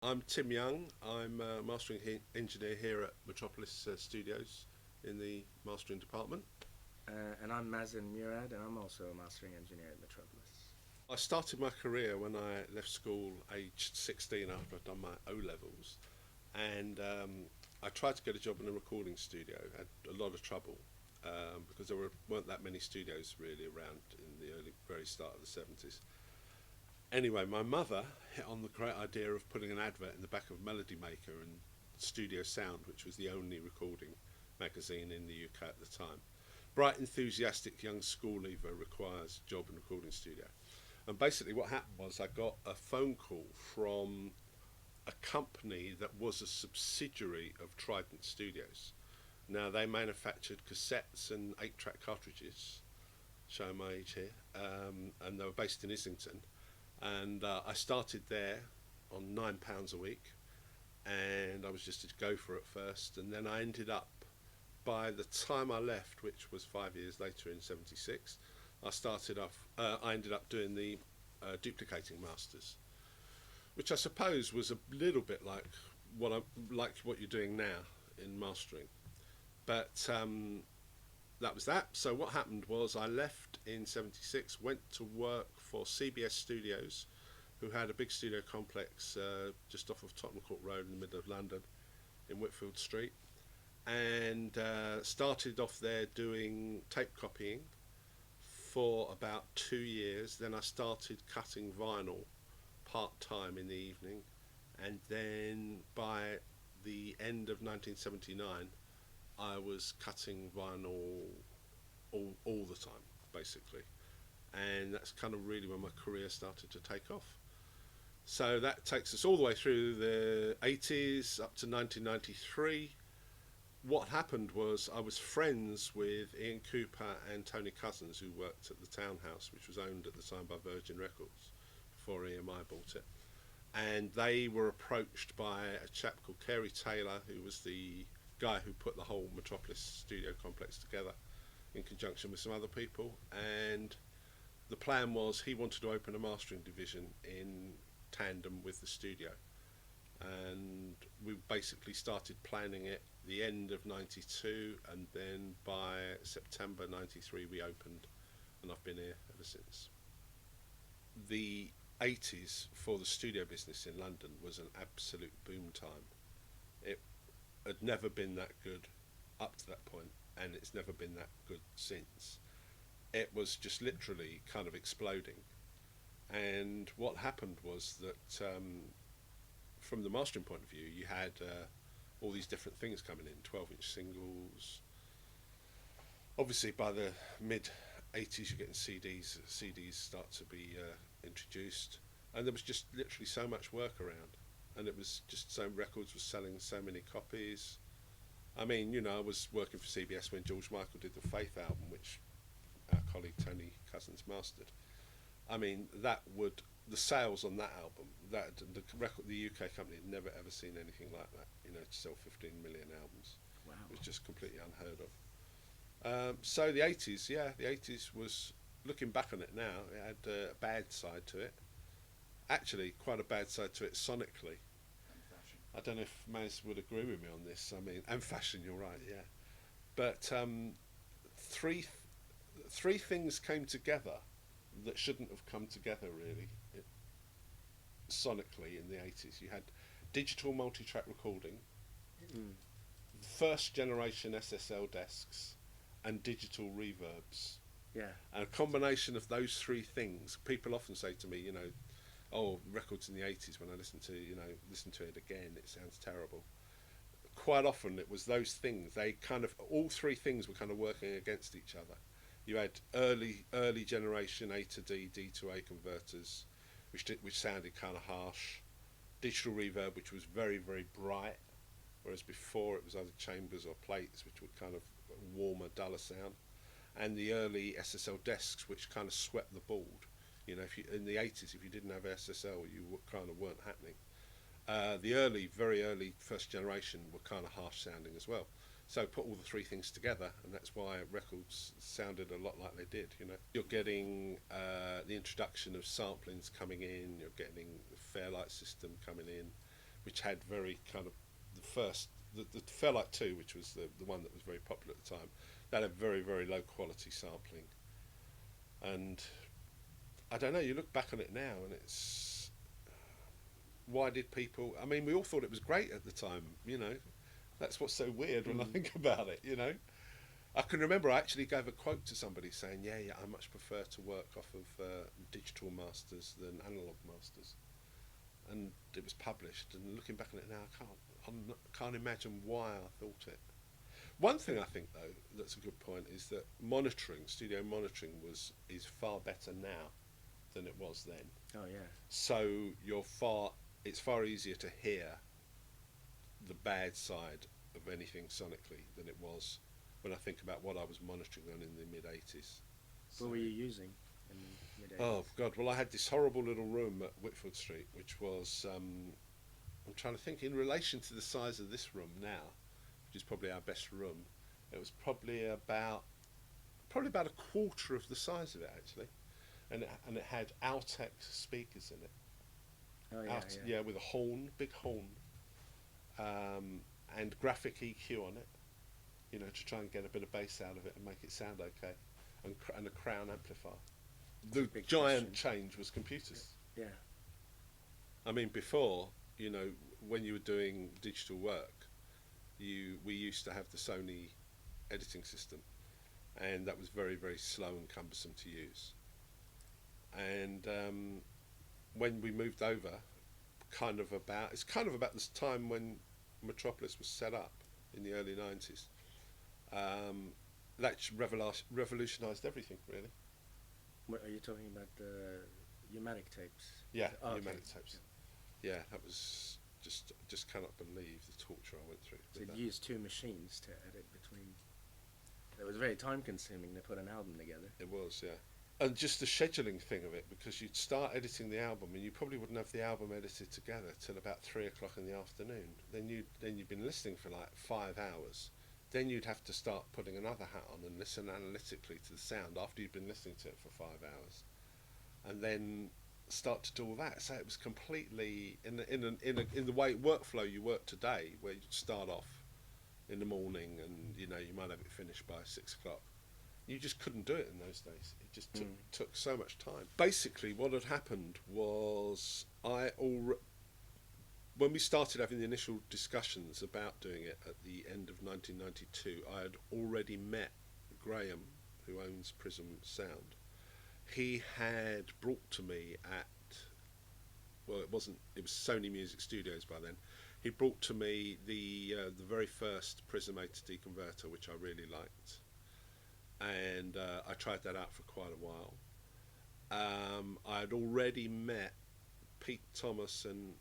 I'm Tim Young. I'm a mastering engineer here at Metropolis Studios in the mastering department. And I'm Mazen Murad, and I'm also a mastering engineer at Metropolis. I started my career when I left school aged 16 after I'd done my O levels, and I tried to get a job in a recording studio. Had a lot of trouble because weren't that many studios really around in the very start of the 70s. Anyway, my mother hit on the great idea of putting an advert in the back of Melody Maker and Studio Sound, which was the only recording magazine in the UK at the time. Bright, enthusiastic young school leaver requires job in recording studio. And basically, what happened was I got a phone call from a company that was a subsidiary of Trident Studios. Now, they manufactured cassettes and 8-track cartridges, showing my age here, and they were based in Islington. And I started there on £9 a week, and I was just to go for it first, and then I ended up, by the time I left, which was 5 years later in '76, I ended up doing the duplicating masters, which I suppose was a little bit like what you're doing now in mastering, but that was that. So what happened was I left in '76, went to work for CBS Studios, who had a big studio complex just off of Tottenham Court Road in the middle of London, in Whitfield Street, and started off there doing tape copying for about 2 years. Then I started cutting vinyl part time in the evening, and then by the end of 1979, I was cutting vinyl all the time, basically. And that's kind of really when my career started to take off. So that takes us all the way through the 80s up to 1993. What happened was I was friends with Ian Cooper and Tony Cousins, who worked at the Townhouse, which was owned at the time by Virgin Records before EMI bought it. And they were approached by a chap called Kerry Taylor, who was the guy who put the whole Metropolis studio complex together in conjunction with some other people. And the plan was he wanted to open a mastering division in tandem with the studio. And we basically started planning it the end of '92, and then by September '93 we opened, and I've been here ever since. The '80s for the studio business in London was an absolute boom time. It had never been that good up to that point, and it's never been that good since. It was just literally kind of exploding. And what happened was that from the mastering point of view, you had all these different things coming in, 12-inch singles. Obviously, by the mid '80s, you're getting CDs. CDs start to be introduced, and there was just literally so much work around, and it was just so records were selling so many copies. I mean, I was working for CBS when George Michael did the Faith album, which our colleague Tony Cousins mastered. I mean, the sales on that album, that the record, the UK company had never ever seen anything like that. To sell 15 million albums, Wow. it was just completely unheard of. So the '80s, yeah, the '80s was, looking back on it now, it had a bad side to it. Actually, quite a bad side to it sonically. I don't know if Maz would agree with me on this. I mean, and fashion, you're right, yeah. But three three things came together that shouldn't have come together really. Sonically in the '80s, you had digital multi-track recording, Mm. first generation SSL desks, and digital reverbs. Yeah. And a combination of those three things, people often say to me, oh, records in the '80s, when I listen to it again, it sounds terrible. Quite often it was those things. All three things were kind of working against each other. You had early generation A to D, D to A converters, which sounded kind of harsh. Digital reverb, which was very, very bright, whereas before it was either chambers or plates, which would kind of warmer, duller sound. And the early SSL desks, which kind of swept the board. If you in the '80s, if you didn't have SSL, you kind of weren't happening. The very early first generation were kind of harsh sounding as well. So put all the three things together, and that's why records sounded a lot like they did. You're getting the introduction of samplings coming in. You're getting the Fairlight system coming in, which had very kind of the Fairlight 2, which was the one that was very popular at the time. That had very, very low quality sampling, and I don't know. You look back on it now, and it's why did people? I mean, we all thought it was great at the time. That's what's so weird when I think about it. I can remember I actually gave a quote to somebody saying, "Yeah, I much prefer to work off of digital masters than analog masters," and it was published. And looking back on it now, I can't imagine why I thought it. One thing I think though that's a good point is that studio monitoring is far better now than it was then. Oh yeah. So it's far easier to hear the bad side of anything sonically than it was when I think about what I was monitoring on in the mid-80s. What were you using in the mid-80s? Oh God! Well, I had this horrible little room at Whitfield Street, which was I'm trying to think in relation to the size of this room now, which is probably our best room. It was probably about a quarter of the size of it actually, and it had Altex speakers in it. Oh yeah, yeah. With a big horn, and graphic EQ on it, to try and get a bit of bass out of it and make it sound okay, and a Crown amplifier. The giant change was computers. Yeah. I mean, before, when you were doing digital work, we used to have the Sony editing system, and that was very, very slow and cumbersome to use. And when we moved over, it's kind of about this time when Metropolis was set up in the early 90s. That revolutionised everything, really. What are you talking about? The pneumatic tapes? Yeah, okay. pneumatic tapes. Yeah, that was just cannot believe the torture I went through. So you used two machines to edit between. It was very time consuming to put an album together. It was, yeah. And just the scheduling thing of it, because you'd start editing the album and you probably wouldn't have the album edited together till about 3 o'clock in the afternoon. Then you'd been listening for like 5 hours. Then you'd have to start putting another hat on and listen analytically to the sound after you'd been listening to it for 5 hours, and then start to do all that. So it was completely in the way workflow you work today, where you start off in the morning and you might have it finished by 6 o'clock. You just couldn't do it in those days. It just took so much time. Basically, what had happened was when we started having the initial discussions about doing it at the end of 1992, I had already met Graham, who owns Prism Sound. He had brought to me it was Sony Music Studios by then. He brought to me the very first Prism A to D converter, which I really liked, and I tried that out for quite a while. I had already met Pete Thomas and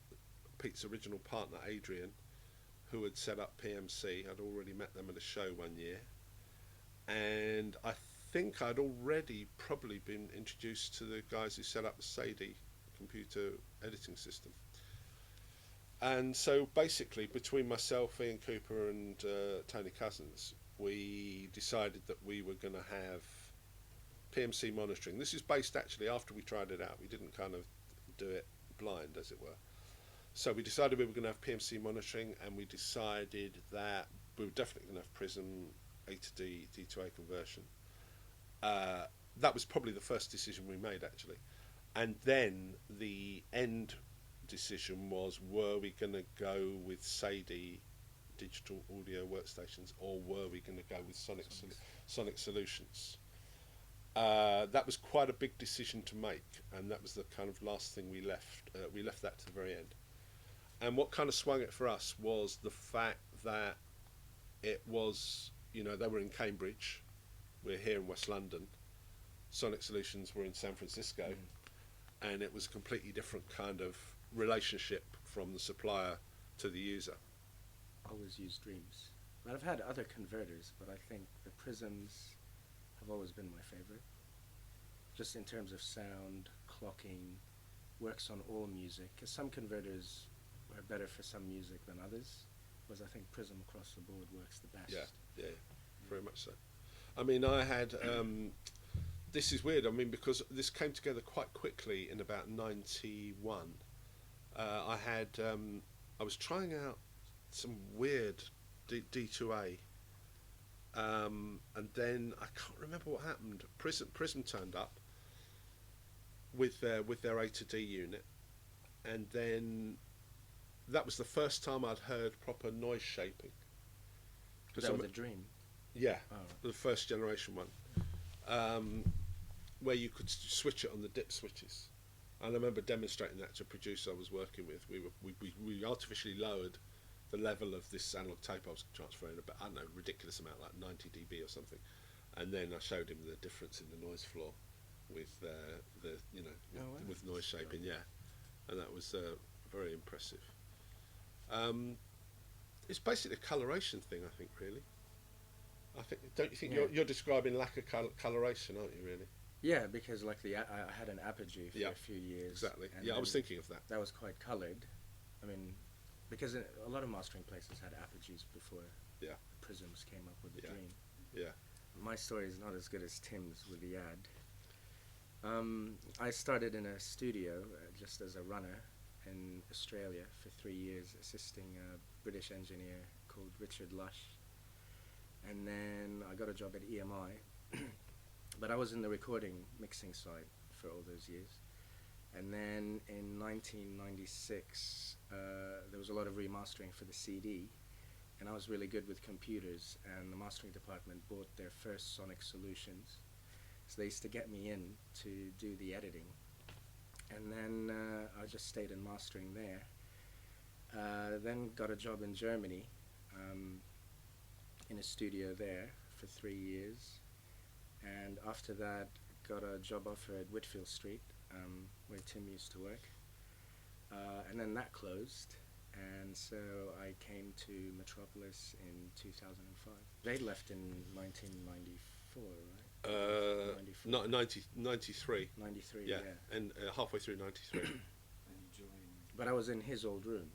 Pete's original partner Adrian, who had set up PMC. I'd already met them at a show one year, and I think I'd already probably been introduced to the guys who set up the Sadie computer editing system. And so basically, between myself, Ian Cooper and Tony Cousins, we decided that we were going to have PMC monitoring. This is based actually after we tried it out. We didn't kind of do it blind, as it were. So we decided we were going to have PMC monitoring, and we decided that we were definitely going to have Prism A to D, D to A conversion. That was probably the first decision we made, actually. And then the end decision was, were we going to go with Sadie digital audio workstations, or were we going to go with Sonic Solutions? That was quite a big decision to make, and that was the kind of last thing we left. We left that to the very end. And what kind of swung it for us was the fact that it was, they were in Cambridge, we're here in West London, Sonic Solutions were in San Francisco, and it was a completely different kind of relationship from the supplier to the user. Always used Dreams. But I've had other converters, but I think the Prisms have always been my favorite. Just in terms of sound, clocking, works on all music. 'Cause some converters are better for some music than others, whereas I think Prism across the board works the best. Yeah, very much so. I mean, I had, this is weird, because this came together quite quickly in about 91. I I was trying out some weird D2A, and then I can't remember what happened. Prism turned up with their A to D unit, and then that was the first time I'd heard proper noise shaping. That was a Dream. Yeah, Oh. the first generation one, where you could switch it on the dip switches. And I remember demonstrating that to a producer I was working with. We artificially lowered the level of this analog tape I was transferring about, I don't know, ridiculous amount, like 90 dB or something. And then I showed him the difference in the noise floor with with noise shaping, yeah. And that was very impressive. It's basically a coloration thing, I think, really. Don't you think you're describing lack of coloration, aren't you, really? Yeah, because like I had an Apogee for a few years. Exactly. Yeah, I was thinking of that. That was quite coloured. I mean, because a lot of mastering places had Apogees before the Prisms came up with the Dream. Yeah. My story is not as good as Tim's with the ad. I started in a studio just as a runner in Australia for 3 years, assisting a British engineer called Richard Lush. And then I got a job at EMI, but I was in the recording mixing side for all those years. And then in 1996, there was a lot of remastering for the CD, and I was really good with computers, and the mastering department bought their first Sonic Solutions. So they used to get me in to do the editing. And then I just stayed in mastering there. Then got a job in Germany, in a studio there for 3 years. And after that, got a job offer at Whitfield Street, where Tim used to work. And then that closed. And so I came to Metropolis in 2005. They left in 1994, right? 94. Not 93. 93, yeah. And halfway through 93. And you joined. But I was in his old room.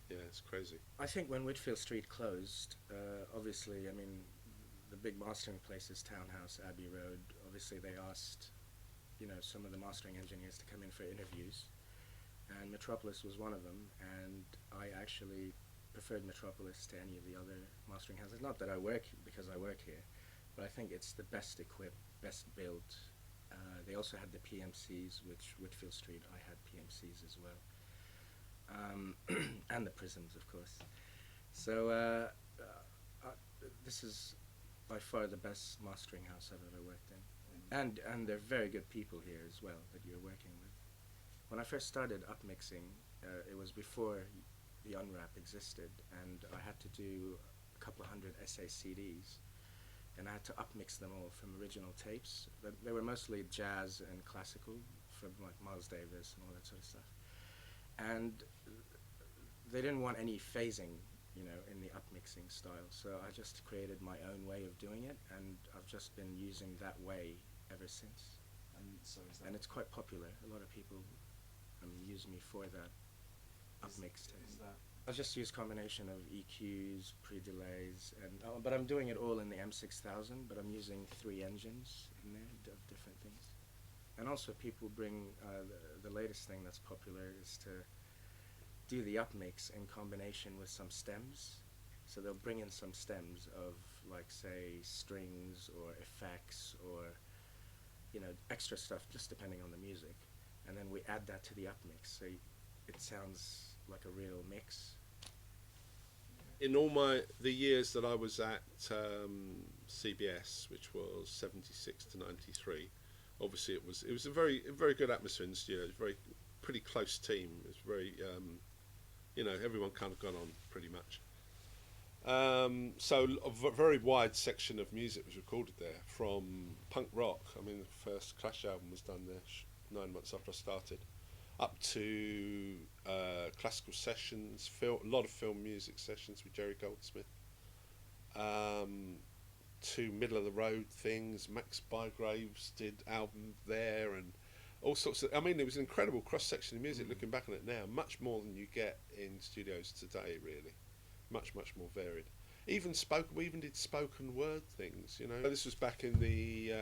Yeah, it's crazy. I think when Whitfield Street closed, obviously, I mean, the big mastering places, Townhouse, Abbey Road, obviously they asked, some of the mastering engineers to come in for interviews. And Metropolis was one of them, and I actually preferred Metropolis to any of the other mastering houses. Not that I work, because I work here, but I think it's the best equipped, best built. They also had the PMCs, which Whitfield Street, I had PMCs as well. And the Prisms, of course. So this is by far the best mastering house I've ever worked in. And they're very good people here as well that you're working with. When I first started upmixing, it was before the Unwrap existed, and I had to do a couple of hundred SA CDs, and I had to upmix them all from original tapes. But they were mostly jazz and classical, from like Miles Davis and all that sort of stuff. And they didn't want any phasing, in the upmixing style, so I just created my own way of doing it, and I've just been using that way ever since. And so is that? And it's quite popular. A lot of people use me for that upmix tape. Is that? I just use combination of EQs, pre-delays, and but I'm doing it all in the M6000, but I'm using 3 engines in there of different things. And also people bring, the latest thing that's popular is to do the upmix in combination with some stems. So they'll bring in some stems of, like, say, strings or effects or, extra stuff, just depending on the music. And then we add that to the upmix, so it sounds like a real mix. In all the years that I was at CBS, which was 76 to 93, obviously it was a very good atmosphere in the studio. It was a pretty close team. It was very everyone kind of got on pretty much. So a very wide section of music was recorded there, from punk rock. I mean, the first Clash album was done there 9 months after I started, up to classical sessions, a lot of film music sessions with Jerry Goldsmith, to middle of the road things. Max Bygraves did album there, and all sorts of. I mean, it was an incredible cross section of music. Looking back on it now, much more than you get in studios today. Really, much more varied. We even did spoken word things. This was back in the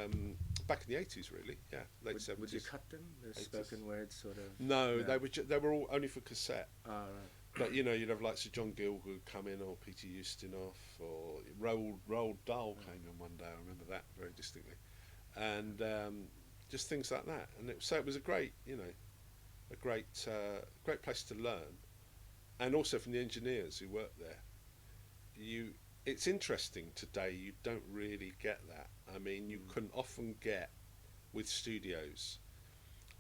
back in the 80s, really. Yeah, late 70s. Would you cut them? The 80s. spoken word sort of. No, they were all only for cassette. Right. But you'd have like Sir John Gill who'd come in, or Peter Ustinov, or Roald Dahl came in one day. I remember that very distinctly, and just things like that. And it was a great, a great place to learn, and also from the engineers who worked there. It's interesting today. You don't really get that. I mean, you can often get with studios,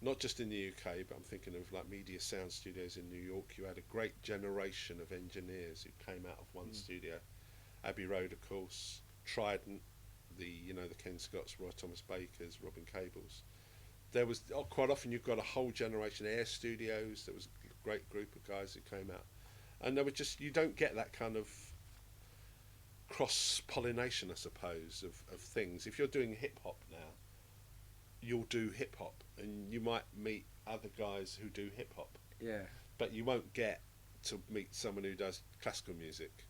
not just in the UK, but I'm thinking of like Media Sound Studios in New York. You had a great generation of engineers who came out of one studio. Abbey Road, of course, Trident, the Ken Scotts, Roy Thomas Bakers, Robin Cables. There was quite often you've got a whole generation. Air Studios, there was a great group of guys who came out, and there were you don't get that kind of cross-pollination, I suppose, of things. If you're doing hip-hop now, you'll do hip-hop, and you might meet other guys who do hip-hop. Yeah. But you won't get to meet someone who does classical music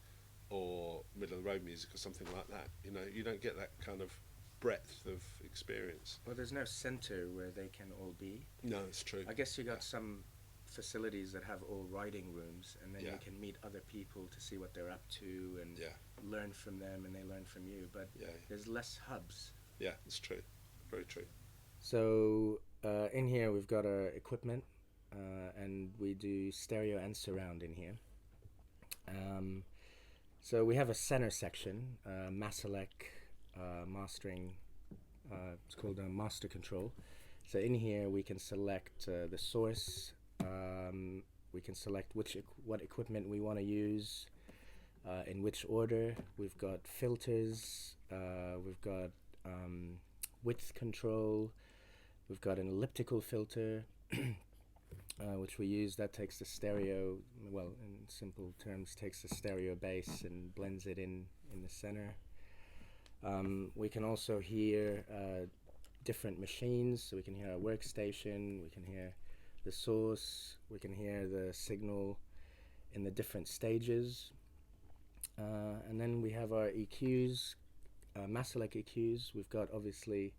or middle-of-the-road music or something like that. You don't get that kind of breadth of experience. Well, there's no centre where they can all be. No, it's true. I guess you got some facilities that have all writing rooms, and then you can meet other people to see what they're up to and learn from them, and they learn from you. But there's less hubs. Yeah, it's true. Very true. So in here we've got our equipment, and we do stereo and surround in here. So we have a center section, Maselec mastering. It's called Master Control. So in here we can select the source. We can select what equipment we want to use, in which order. We've got filters. We've got width control. We've got an elliptical filter, which we use. That takes the stereo, well, in simple terms, takes the stereo bass and blends it in the center. We can also hear different machines. So we can hear our workstation. We can hear the source. We can hear the signal in the different stages. And then we have our EQs, Maselec EQs. We've got obviously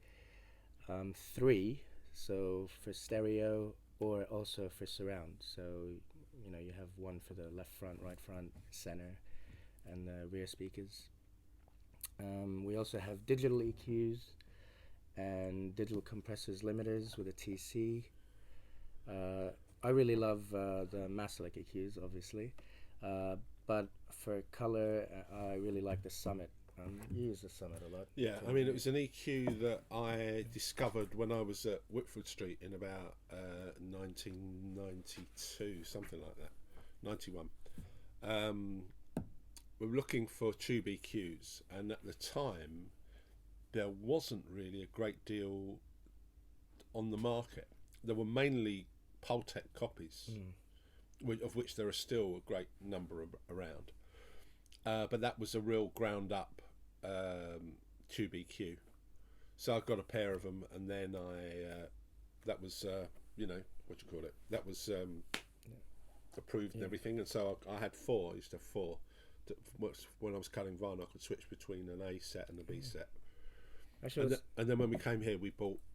3, so for stereo or also for surround. So you have one for the left front, right front, center, and the rear speakers. We also have digital EQs and digital compressors limiters with a TC. I really love the Maselec EQs, obviously, but for color, I really like the Summit. You use the Summit a lot. Yeah, I mean, it was an EQ that I discovered when I was at Whitford Street in about 1992, something like that, 91. We were looking for tube EQs, and at the time, there wasn't really a great deal on the market. There were mainly Pultec copies, of which there are still a great number around. But that was a real ground up tube EQ. So I got a pair of them, and then that was that was approved and everything. And so I had 4. I used to have 4. When I was cutting vinyl, I could switch between an A set and a B set. Actually, and then when we came here, I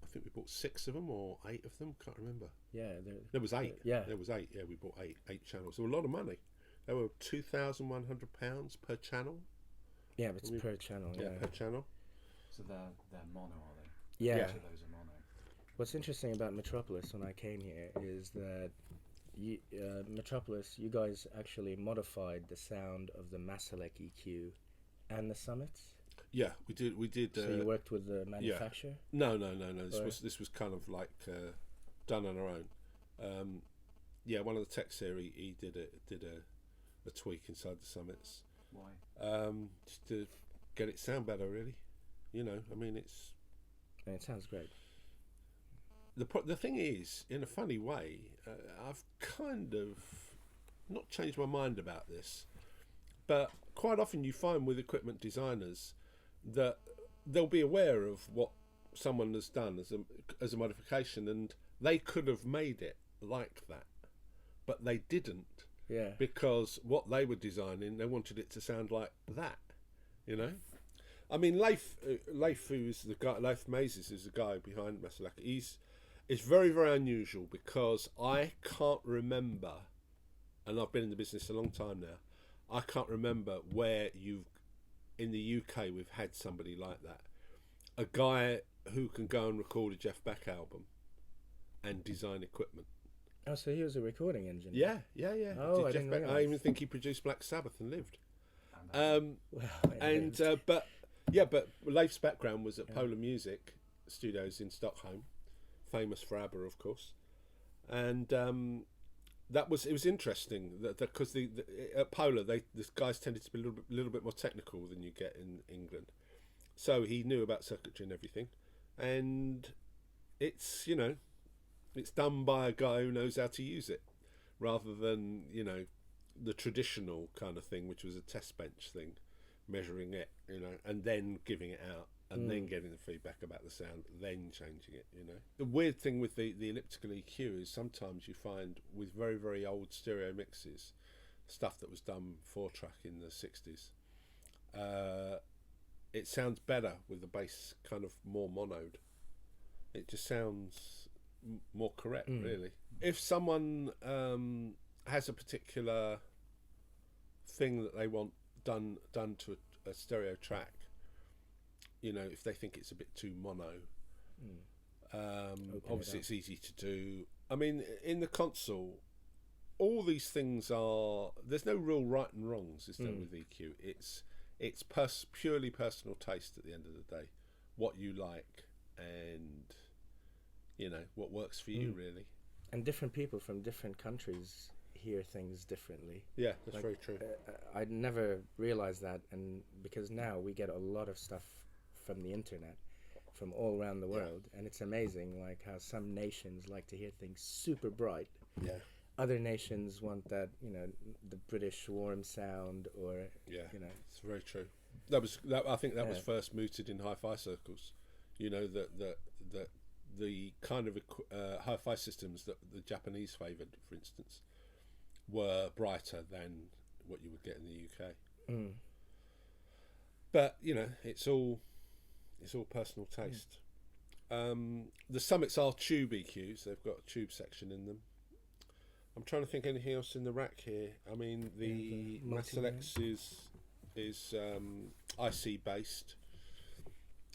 think we bought 6 of them or 8 of them. Can't remember. Yeah, there was 8. There was 8. Yeah, we bought 8 channels. There were a lot of money. They were £2,100 per channel. Yeah, but it's per channel. Yeah, per channel. So they're mono, are they? Yeah. Each of those are mono. What's interesting about Metropolis when I came here is that Metropolis, you guys actually modified the sound of the Maselec EQ and the Summits. Yeah, we did. So you worked with the manufacturer? No. This was kind of like done on our own. One of the techs here, he did a tweak inside the Summits. Why? Just to get it sound better, really. I mean, it sounds great. The thing is, in a funny way, I've kind of not changed my mind about this, but quite often you find with equipment designers that they'll be aware of what someone has done as a modification, and they could have made it like that, but they didn't. Yeah. Because what they were designing, they wanted it to sound like that, I mean, Leif, who's the guy, Leif Mazes is the guy behind Masalaka. It's very, very unusual because I can't remember, and I've been in the business a long time now. I can't remember where in the UK we've had somebody like that, a guy who can go and record a Jeff Beck album and design equipment. Oh, so he was a recording engineer. Yeah. Oh, I Jeff didn't Beck, realise. I even think he produced Black Sabbath and lived. And Well, But Leif's background was at Polar Music Studios in Stockholm, famous for ABBA, of course, and it was interesting because at Polar the guys tended to be a little bit more technical than you get in England, so he knew about circuitry and everything, and it's it's done by a guy who knows how to use it, rather than the traditional kind of thing, which was a test bench thing, measuring it, and then giving it out, and then getting the feedback about the sound, then changing it. The weird thing with the elliptical EQ is sometimes you find with very, very old stereo mixes, stuff that was done 4-track in the 60s, it sounds better with the bass kind of more monoed. It just sounds more correct, really. If someone has a particular thing that they want done to a stereo track, if they think it's a bit too mono, obviously it's easy to do. I mean, in the console, all these things there's no real right and wrongs, is there, with EQ? It's purely personal taste at the end of the day, what you like, and what works for you, really. and different people from different countries hear things differently. Yeah, that's very true. I'd never realized that, and because now we get a lot of stuff from the internet from all around the world, and it's amazing like how some nations like to hear things super bright. Yeah. Other nations want that, the British warm sound, or It's very true. I think that was first mooted in hi-fi circles. That the kind of hi-fi systems that the Japanese favoured, for instance, were brighter than what you would get in the UK. But it's all personal taste. The Summits are tube EQs. They've got a tube section in them. I'm trying to think anything else in the rack here. I mean, the Massalex is IC based.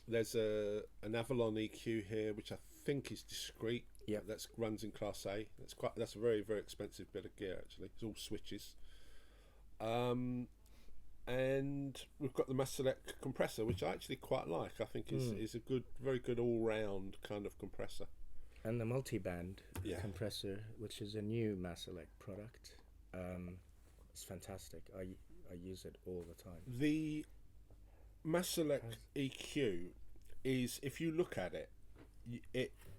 There's an Avalon EQ here, which I think is discrete. Yeah, that runs in Class A. That's a very, very expensive bit of gear, actually. It's all switches. And we've got the Masalek compressor, which I actually quite like. I think is a very good all round kind of compressor. And the multi-band compressor, which is a new Masalek product, it's fantastic. I use it all the time. The Masalek EQ is, if you look at it,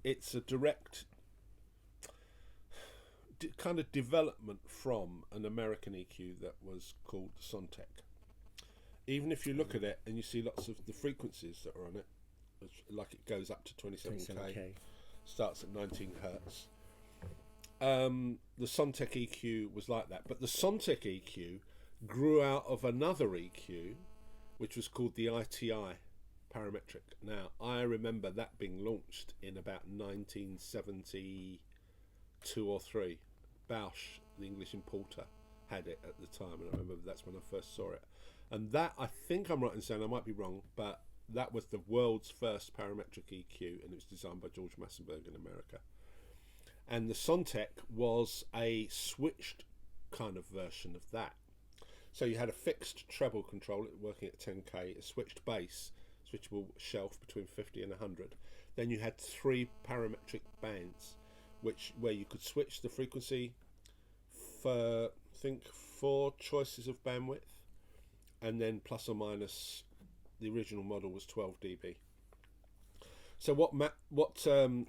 it's a direct kind of development from an American EQ that was called Sontec. Even if you look at it and you see lots of the frequencies that are on it, like it goes up to 27k, starts at 19 hertz. The Sontec EQ was like that, but the Sontec EQ grew out of another EQ, which was called the ITI parametric. Now, I remember that being launched in about 1972 or 3. Bausch, the English importer, had it at the time, and I remember that's when I first saw it. And that, I think I'm right in saying, I might be wrong, but that was the world's first parametric EQ, and it was designed by George Massenburg in America. And the Sontec was a switched kind of version of that. So you had a fixed treble control working at 10k, a switched bass, switchable shelf between 50 and 100. Then you had 3 parametric bands, where you could switch the frequency for, I think, 4 choices of bandwidth, and then plus or minus. The original model was 12 dB. So what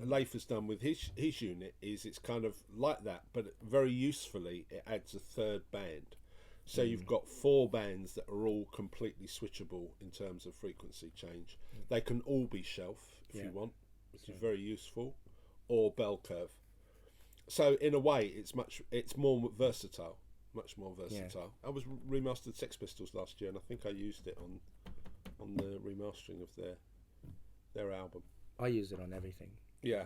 Leif has done with his unit is it's kind of like that, but very usefully it adds a third band. So you've got 4 bands that are all completely switchable in terms of frequency change. They can all be shelf if you want, which is very useful, or bell curve. So in a way, it's more versatile, much more versatile. I was remastered Sex Pistols last year, and I think I used it on on the remastering of their album. I use it on everything. Yeah,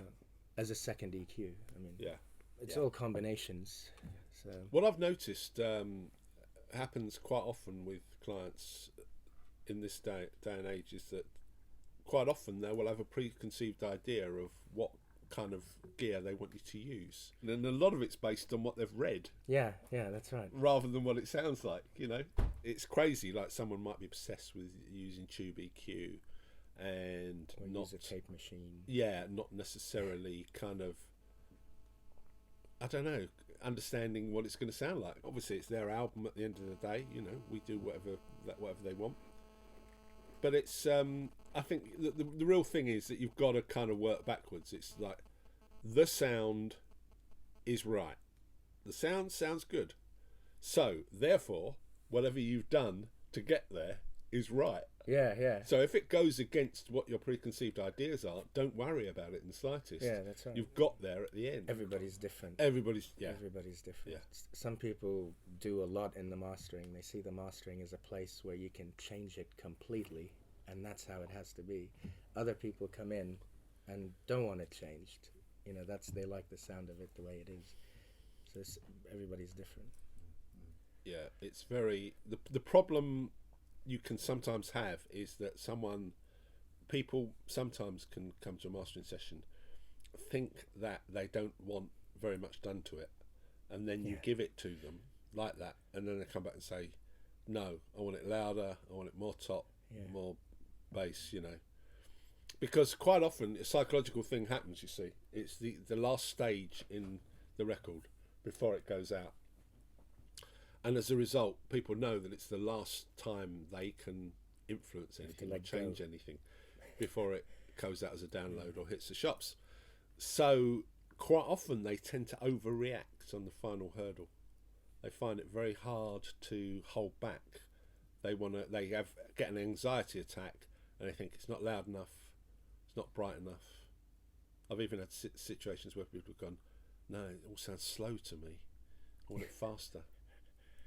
As a second EQ. I mean, yeah. it's Yeah. all combinations. So What I've noticed happens quite often with clients in this day and age is that quite often they will have a preconceived idea of what kind of gear they want you to use, and a lot of it's based on what they've read yeah, that's right. rather than what it sounds like. You know, it's crazy. Like someone might be obsessed with using tube EQ and Or not use a tape machine. yeah, not necessarily kind of, I don't know, understanding what it's going to sound like. Obviously, it's their album at the end of the day. You know, we do whatever they want. But it's, I think the real thing is that you've got to kind of work backwards. It's like the sound is right. The sound sounds good. So, therefore, whatever you've done to get there is right. Yeah. So if it goes against what your preconceived ideas are, don't worry about it in the slightest. Yeah, that's right. You've got there at the end. Everybody's different. Everybody's different. Yeah. Some people do a lot in the mastering. They see the mastering as a place where you can change it completely, and that's how it has to be. Other people come in and don't want it changed. You know, they like the sound of it the way it is. So everybody's different. Yeah, it's very the problem you can sometimes have is that people sometimes can come to a mastering session, think that they don't want very much done to it, and then you give it to them like that, and then they come back and say, no, I want it louder, I want it more top, more bass, you know. Because quite often a psychological thing happens, you see. It's the last stage in the record before it goes out. And as a result, people know that it's the last time they can influence anything or change anything before it goes out as a download or hits the shops. So quite often they tend to overreact on the final hurdle. They find it very hard to hold back. They get an anxiety attack, and they think it's not loud enough, it's not bright enough. I've even had situations where people have gone, no, it all sounds slow to me. I want it faster.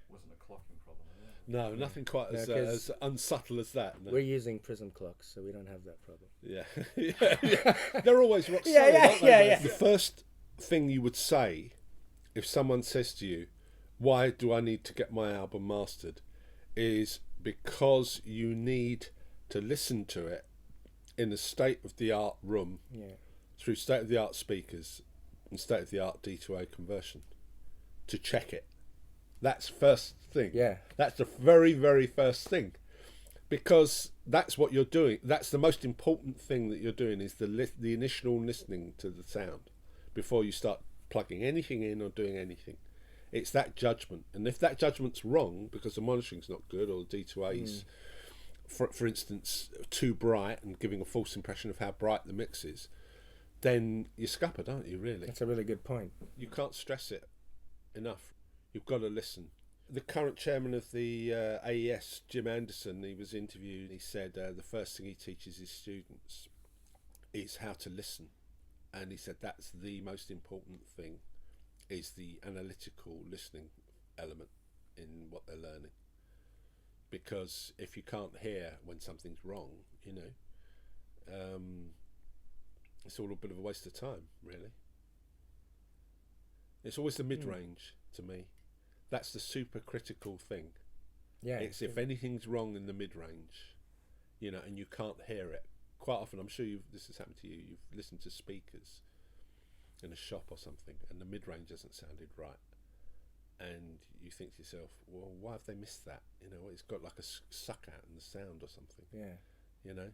Wasn't a clocking problem, was it? No, nothing quite as unsubtle as that. No. We're using prism clocks, so we don't have that problem. Yeah. They're always rock solid, aren't they? Yeah. The first thing you would say if someone says to you, why do I need to get my album mastered, is because you need to listen to it in a state-of-the-art room through state-of-the-art speakers and state-of-the-art D2A conversion to check it. That's first thing. Yeah. That's the very, very first thing. Because that's what you're doing. That's the most important thing that you're doing is the initial listening to the sound before you start plugging anything in or doing anything. It's that judgment. And if that judgment's wrong because the monitoring's not good or the D2A's, for instance, too bright and giving a false impression of how bright the mix is, then you're scuppered, aren't you, really? That's a really good point. You can't stress it enough. You've got to listen. The current chairman of the AES, Jim Anderson, he was interviewed. He said the first thing he teaches his students is how to listen. And he said that's the most important thing, is the analytical listening element in what they're learning. Because if you can't hear when something's wrong, you know, it's all a bit of a waste of time, really. It's always the mid-range to me. That's the super critical thing. Yeah. It's if anything's wrong in the mid-range, you know, and you can't hear it. Quite often, I'm sure this has happened to you, you've listened to speakers in a shop or something and the mid-range hasn't sounded right. And you think to yourself, well, why have they missed that? You know, it's got like a suck out in the sound or something. Yeah. You know?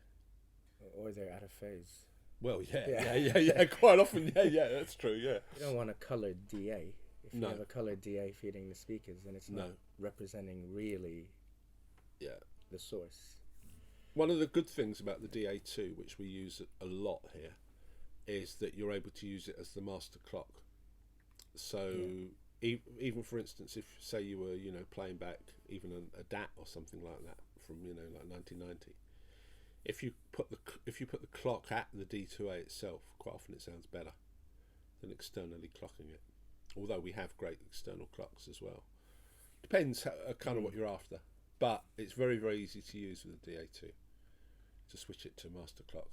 Or they're out of phase. Well, yeah. Quite often, yeah, that's true, yeah. You don't want a coloured DA. If you No. have a coloured DA feeding the speakers, then it's not representing really the source. One of the good things about the DA2, which we use a lot here, is that you're able to use it as the master clock. So even for instance, if say you were, you know, playing back even a DAT or something like that from, you know, like 1990, if you put the clock at the D2A itself, quite often it sounds better than externally clocking it. Although we have great external clocks as well. Depends kind of what you're after, but it's very, very easy to use with the DA2. to switch it to master clock.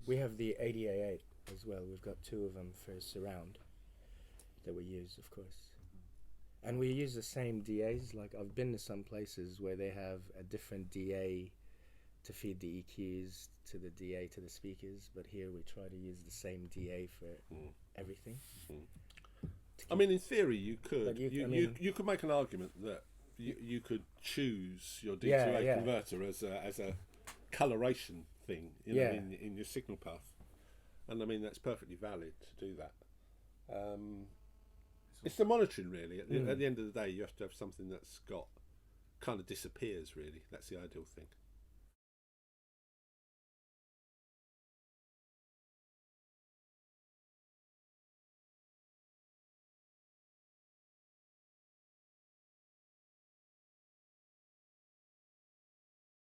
We have the ADA8 as well. We've got 2 of them for surround that we use, of course. And we use the same DAs. Like, I've been to some places where they have a different DA to feed the EQs to the DA to the speakers, but here we try to use the same DA for everything. I mean, in theory, you could. Like You could make an argument that you could choose your D2A converter as a coloration thing, in your signal path, and I mean that's perfectly valid to do that. It's the monitoring, really. At the end of the day, you have to have something that's got kind of disappears. Really, that's the ideal thing.